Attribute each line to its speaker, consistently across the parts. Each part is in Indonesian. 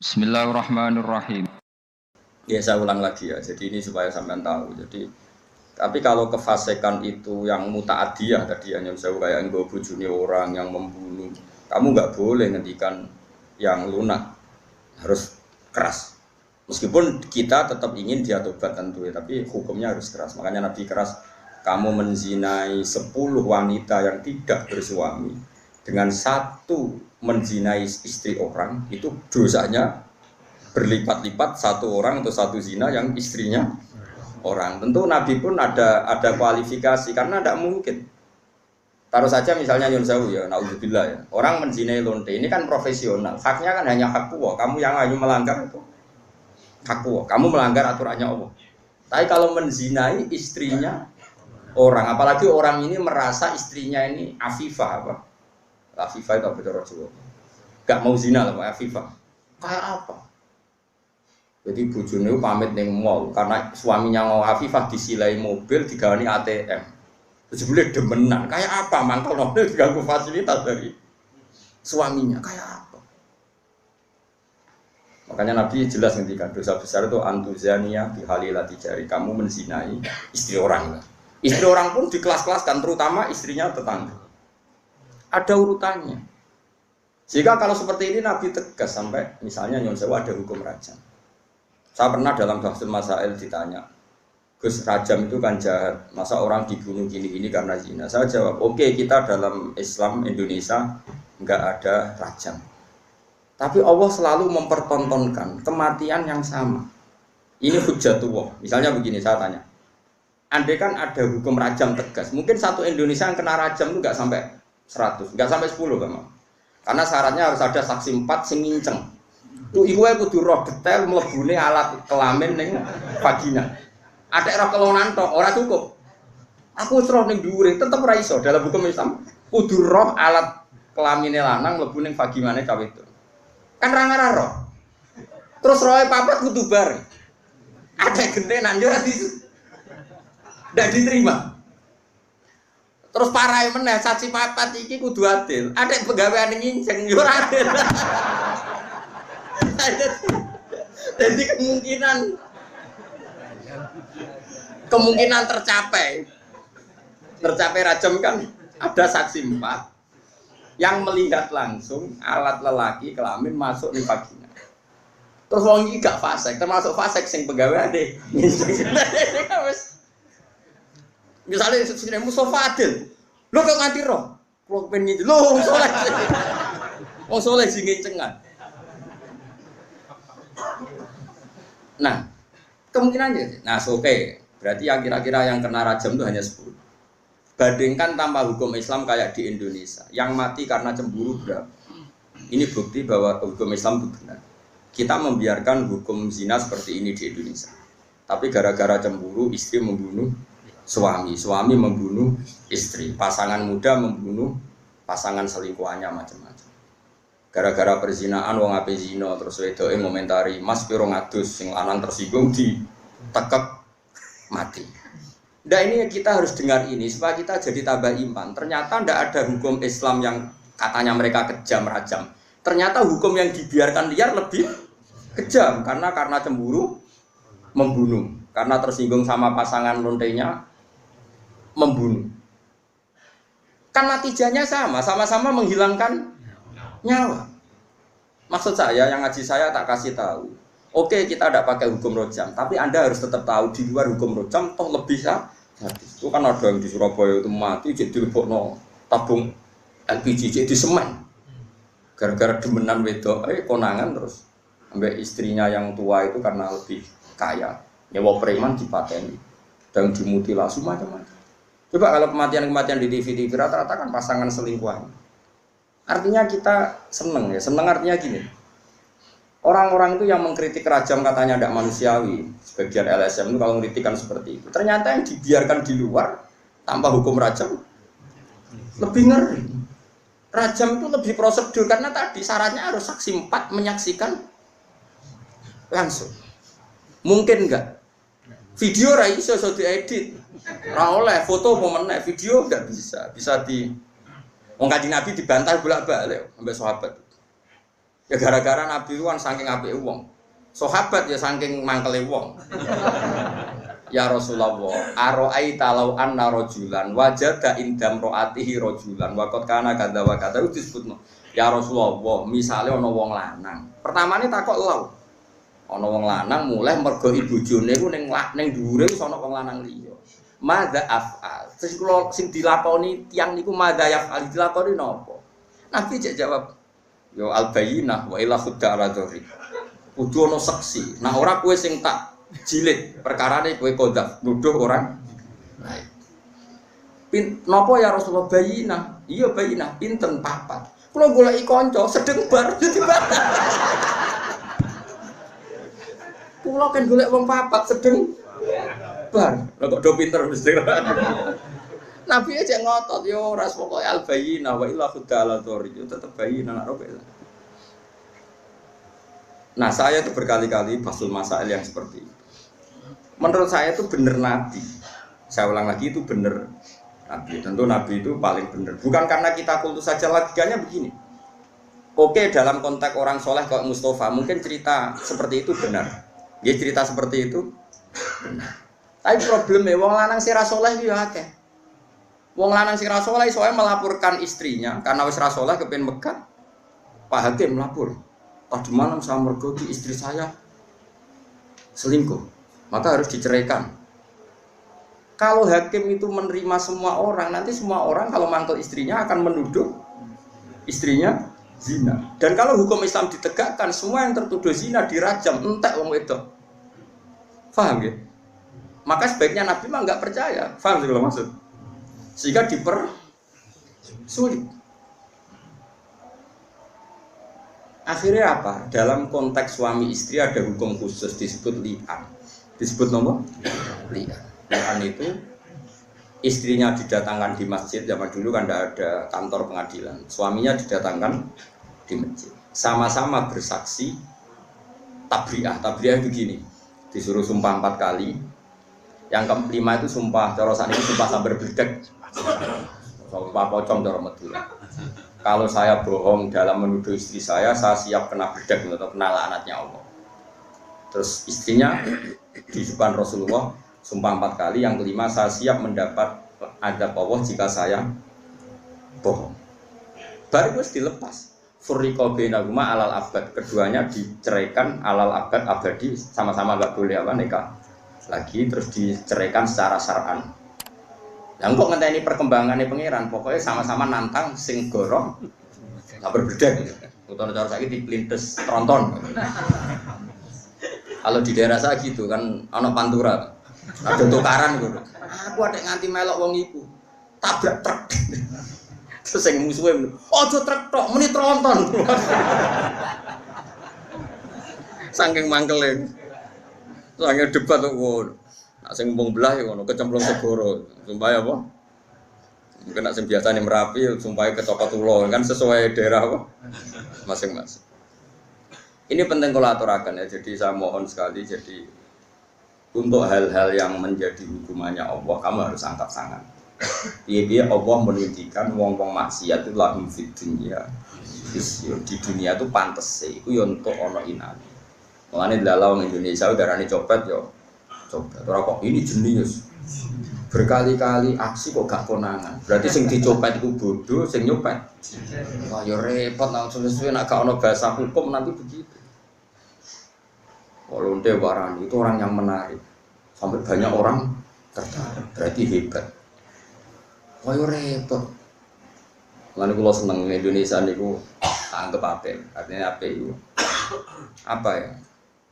Speaker 1: Bismillahirrahmanirrahim.
Speaker 2: Ya saya ulang lagi ya, jadi ini supaya sampean tahu. Jadi, tapi kalau kefasikan itu yang mutaadiyah tadi yang saya kayak enggak bojone orang yang membunuh, kamu nggak boleh ngendikan yang lunak, harus keras. Meskipun kita tetap ingin dia tobat tentu ya, tapi hukumnya harus keras. Makanya Nabi keras, kamu menzinai 10 wanita yang tidak bersuami dengan satu menzinai istri orang, itu dosanya berlipat-lipat satu orang atau satu zina yang istrinya orang. Tentu Nabi pun ada kualifikasi karena tidak mungkin. Taruh saja misalnya Yun Sewu ya, naudzubillah ya. Orang menzinai lonte ini kan profesional. Haknya kan hanya hak kuwo. Kamu yang hanya melanggar itu hak kuwo. Kamu melanggar aturannya Allah. Tapi kalau menzinai istrinya orang, apalagi orang ini merasa istrinya ini afifah apa? Afifah itu apa Jawa? Gak mau zina lah Pak afifah. Kayak apa? Jadi bojone pamit ning mall karena suaminya mau afifah disilai mobil digawani ATM. Terus boleh demenan. Kayak apa mangkel mobil diganggu fasilitas dari suaminya? Kayak apa? Makanya Nabi jelas ngendikan dosa besar itu antuzania bihalilati jari. Kamu menzinai istri orang. Istri orang pun di kelas-kelaskan, terutama istrinya tetangga. Ada urutannya. Jika kalau seperti ini Nabi tegas sampai misalnya Nyon Sewu ada hukum rajam. Saya pernah dalam Bahsul Masail ditanya, Gus, rajam itu kan jahat, masa orang dibunuh gini-gini karena zina? Saya jawab, oke, kita dalam Islam Indonesia nggak ada rajam. Tapi Allah selalu mempertontonkan kematian yang sama. Ini hujjatullah. Misalnya begini, saya tanya, andai kan ada hukum rajam tegas, mungkin satu Indonesia yang kena rajam itu nggak sampai 100, nggak sampai 10 kan? Karena syaratnya harus ada saksi 4 sing nginceng. Tuh iku ae kudu roh detail mlebune alat kelamin ning vagina. Atek roh kelonan tok ora cukup. Aku wis roh ning dhuwure tetep ora iso dalam hukum Islam. Kudu roh alat kelamine lanang mlebu ning vaginane cawe itu. Kan ra ngarah roh. Terus rohe papat kudu bareng. Ada gentenan yo ora ndak diterima. Terus parahe meneh saksi papat iki kudu adil. Atek pegaweane nginceng yo ora adil. Jadi kemungkinan tercapai rajam kan ada saksi 4 yang melihat langsung alat lelaki kelamin masuk di vagina. Terus wong iki gak fasik, termasuk fasik sing pegawai ade. Misalnya sini Mustafa Adil, lo kok nganti roh, lo pengen lo soleh sing ngencengan. Nah, kemungkinannya, oke. Berarti yang kira-kira yang kena rajam itu hanya 10. Bandingkan tanpa hukum Islam kayak di Indonesia, yang mati karena cemburu berapa? Ini bukti bahwa hukum Islam itu benar. Kita membiarkan hukum zina seperti ini di Indonesia. Tapi gara-gara cemburu, istri membunuh suami, suami membunuh istri, pasangan muda membunuh pasangan selingkuhannya macam-macam. Gara-gara perzinaan wong ape zina terus wedoke ngomentari Mas piro ngadus sing lanang tersinggung ditekek mati. Nah ini kita harus dengar ini supaya kita jadi tambah iman. Ternyata tidak ada hukum Islam yang katanya mereka kejam rajam. Ternyata hukum yang dibiarkan liar lebih kejam karena cemburu membunuh, karena tersinggung sama pasangan lontenya membunuh. Kan natijanya sama-sama menghilangkan nyawa. Maksud saya yang ngaji saya tak kasih tahu. Oke, kita tidak pakai hukum rojam, tapi Anda harus tetap tahu di luar hukum rojam toh lebih sadis. Itu kan ada yang di Surabaya itu mati jadi dilebokno tabung LPG jadi semen. Gara-gara demenan wedok, konangan terus ambek istrinya yang tua itu karena lebih kaya. Nyewa preman dipateni dan dimutilasi macam-macam. Coba kalau kematian-kematian di TV rata-rata kan pasangan selingkuhan. Artinya kita seneng ya, seneng artinya gini. Orang-orang itu yang mengkritik rajam katanya tidak manusiawi, sebagian LSM itu kalau mengkritikan seperti itu. Ternyata yang dibiarkan di luar tanpa hukum rajam lebih ngeri. Rajam itu lebih prosedur karena tadi syaratnya harus saksi 4 menyaksikan langsung. Mungkin enggak? Video ra iso diedit. Ra oleh foto momennya, video enggak bisa. Bisa di Wong Kanjeng Nabi dibantah bolak-balik sampai sahabat. Ya gara-gara Nabi itu kan saking apike wong. Sahabat ya saking mangkele wong. Ya Rasulullah, aro'aita law anna rajulan wajada indam ro'atihi rajulan wa qad kana kadza wa kadza disebutno. Ya Rasulullah, misale ana wong lanang. Pertamane takok law. Ana wong lanang mulai mergo ibojone iku ning dhuwure wis ana wong lanang liya. Madza af'al. Terus kula sing dilakoni tiyang niku madza yaf'al dilakoni napa? Nabi cek jawab, yo al-bayyinah wa ila khudda ala dzuri. Kudu ana saksi. Nah ora kowe sing tak jilid perkarane kowe kodaf nuduh orang lain. Napa ya Rasulullah bayina? Iya bayina, pinten papat. Kula goleki kanca sedeng bar dadi bar. Kula kan golek wong papat sedeng bar. Lah kok do pinter mesti. Nabi aja ngotot yo ora pokoke al bayina wa illa khudala dzori yo tetep bayina nak roke. Nah, saya itu berkali-kali basul masail yang seperti itu. Menurut saya itu benar Nabi. Saya ulang lagi itu benar Nabi. Tentu Nabi itu paling benar. Bukan karena kita kultus saja, logikanya begini. Oke, dalam konteks orang soleh kayak Mustafa, mungkin cerita seperti itu benar. Ya cerita seperti itu benar. Tapi problemnya, wong lanang sira soleh ya akeh. Wong lanang sira soleh soalnya melaporkan istrinya karena wis ra soleh kepen Mekah. Pak Hakim melapor. Tadi malam saya mergoki istri saya selingkuh, maka harus diceraikan. Kalau hakim itu menerima semua orang, nanti semua orang kalau mangkel istrinya akan menuduh istrinya zina. Dan kalau hukum Islam ditegakkan, semua yang tertuduh zina dirajam, entek wong wedok. Paham ya? Maka sebaiknya Nabi mah nggak percaya. Paham sih kalau maksud? Sehingga dipersulit. Akhirnya apa? Dalam konteks suami istri ada hukum khusus disebut li'an. Disebut nomor? Li'an. Li'an itu istrinya didatangkan di masjid, zaman dulu kan tidak ada kantor pengadilan. Suaminya didatangkan di masjid. Sama-sama bersaksi tabri'ah. Tabri'ah begini, disuruh sumpah 4 kali. Yang kelima itu sumpah, cara saat ini sumpah sambar bledek. Sumpah pocong cara Madura. Kalau saya bohong dalam menuduh istri saya siap kena bedak atau kena laknatnya Allah. Terus istrinya di depan Rasulullah sumpah 4 kali, yang kelima saya siap mendapat azab Allah jika saya bohong. Baru harus dilepas. Furriqa bainahuma alal abad, keduanya diceraikan alal abad abadi, sama-sama enggak boleh nikah lagi, terus diceraikan secara syar'an. Yang kok ngenteni perkembangannya pangeran, pokoknya sama-sama nantang sing gorong tak berbeda. Utawa cara saiki diplintes tronton. Kalau di daerah saya gitu kan ana pantura. Ada tukaran gitu. Aku ada nganti melok wong iku. Tabrak truk. Terus sing musuhe, "Aja truk tok, muni tronton." Saking mangkele. Saking debat kok ngono. Nak sing wong belah ya ngono, kecemplung segoro. Sumpah apa? Mungkin nak sing biasane Merapi, sumpah kecokot ulo, kan sesuai daerah apa? Masing-masing. Ini penting kalau aturakan ya, jadi saya mohon sekali, jadi untuk hal-hal yang menjadi hukumannya Allah, kamu harus angkat tangan. Iya Allah menunjukkan wong-wong maksiat itu lahum fid dunya. Di dunia itu pantes sih, itu ya untuk ono inane. Mulane dalam Indonesia udarane copet yo. Coba, ora kok ini jenius. Berkali-kali aksi kok gak konangan. Berarti sing dicopet iku bodoh, sing nyopet. Wah, ya repot nang suwe-suwe nek gak ono bahasa hukum nanti begitu. Kalau warani itu orang yang menarik. Sampai banyak orang tertarik. Berarti hebat. Wah, ya repot. Lan kula seneng Indonesia niku anggap apik. Artinya apik itu. Apa ya?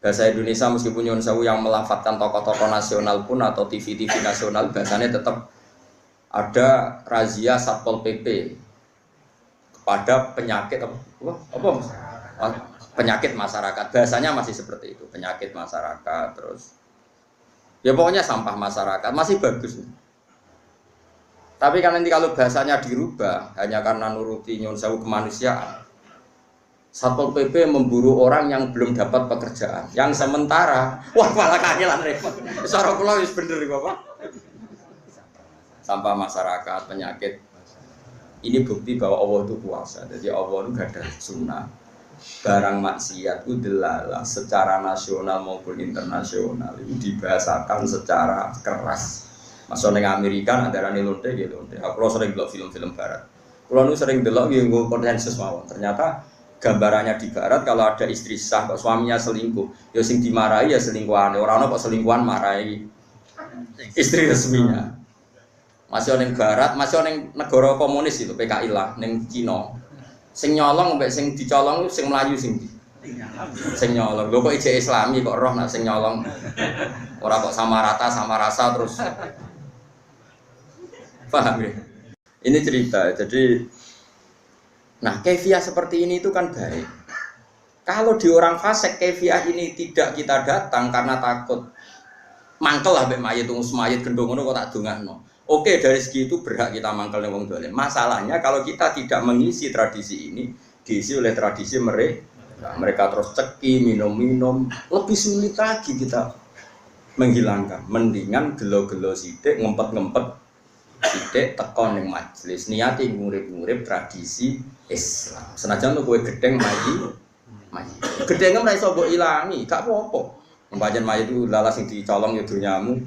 Speaker 2: Bahasa Indonesia meskipun nyuwun sewu yang melafatkan tokoh-tokoh nasional pun atau TV-TV nasional bahasanya tetap ada razia Satpol PP kepada penyakit apa? Penyakit masyarakat. Bahasanya masih seperti itu, penyakit masyarakat terus. Ya pokoknya sampah masyarakat masih bagus. Tapi kan nanti kalau bahasanya dirubah hanya karena nuruti nyuwun sewu kemanusiaan. Satpol PP memburu orang yang belum dapat pekerjaan, yang sementara, wah malah kangelan repot. Cara kula wis bener iki, Bapak. Sampah masyarakat, penyakit. Ini bukti bahwa Allah itu kuasa. Jadi Allah itu gak ada sunnah. barang maksiat itu delalah secara nasional maupun internasional itu dibahasakan secara keras. Masuk neng Amerika antarane lonte gitu. Aku sering delok film-film barat. Kalau nu sering delok nggih konsensus mawon. Ternyata gambarannya di barat kalau ada istri sah kok suaminya selingkuh, ya sing dimarahi ya selingkuhan. Ora ono kok selingkuhan marahi istri resminya. Masih neng barat, masih neng negara komunis itu PKI lah, neng Cina. Sing nyolong mbek sing dicolong sing mlayu sing nyolong. Lho kok ijek Islami kok roh nak sing nyolong. Ora kok sama rata sama rasa terus. Paham ya? Ini cerita. Jadi nah, kefiah seperti ini itu kan baik. Kalau di orang fasik kefiah ini tidak kita datang karena takut mangkel lah mbek mayit mayit gendong ngono kok tak dongakno. Oke, dari segi itu berhak kita mangkel ning wong dolen. Masalahnya kalau kita tidak mengisi tradisi ini, diisi oleh tradisi mereka terus ceki, minum-minum, lebih sulit lagi kita menghilangkan. Mendingan gelo-gelo sithik, ngempet-ngempet sithik tekon ning majelis, niati ngurip-ngurip tradisi Islam. Senajan lu kowe gedeng maji. Gedenge ora iso mbok ilangi, gak apa-apa. Pembagian mayit itu lalas yang dicolong ya dunyamu.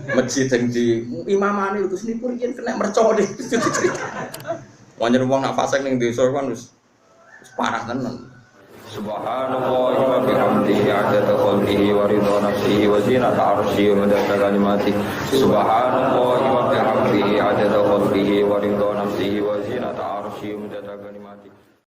Speaker 2: Masjid yang di imamane Gus Nipur yen kena mercon iki. Wong wong nak fasik ning desa kan wis parah tenan. Subhanallah wa bihamdihi adada khalqihi wa ridha nafsihi wa zinata arsyihi wa madada kalimatihi. Subhanallah wa bihamdihi adada khalqihi wa ridha nafsihi wa